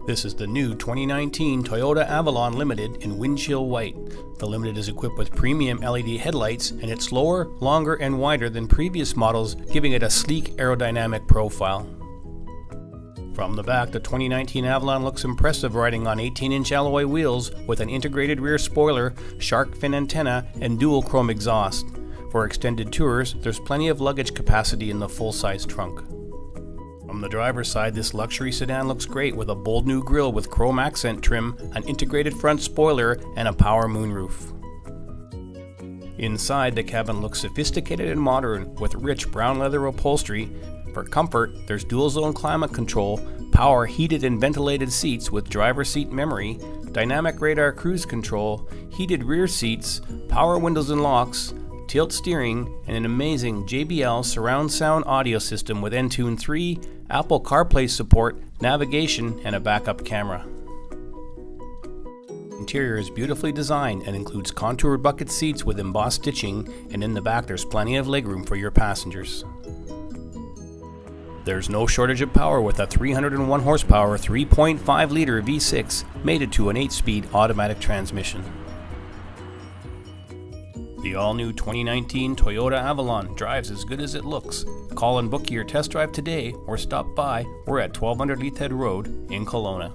This is the new 2019 Toyota Avalon Limited in Windchill White. The Limited is equipped with premium LED headlights, and it's lower, longer, and wider than previous models, giving it a sleek aerodynamic profile. From the back, the 2019 Avalon looks impressive riding on 18-inch alloy wheels with an integrated rear spoiler, shark fin antenna, and dual chrome exhaust. For extended tours, there's plenty of luggage capacity in the full-size trunk. From the driver's side, this luxury sedan looks great with a bold new grille with chrome accent trim, an integrated front spoiler, and a power moonroof. Inside, the cabin looks sophisticated and modern with rich brown leather upholstery. For comfort, there's dual-zone climate control, power heated and ventilated seats with driver seat memory, dynamic radar cruise control, heated rear seats, power windows and locks, tilt steering, and an amazing JBL surround sound audio system with Entune 3, Apple CarPlay support, navigation, and a backup camera. Interior is beautifully designed and includes contoured bucket seats with embossed stitching, and in the back there's plenty of legroom for your passengers. There's no shortage of power with a 301 horsepower 3.5-liter V6 mated to an 8-speed automatic transmission. The all-new 2019 Toyota Avalon drives as good as it looks. Call and book your test drive today or stop by. We're at 1200 Leith Head Road in Kelowna.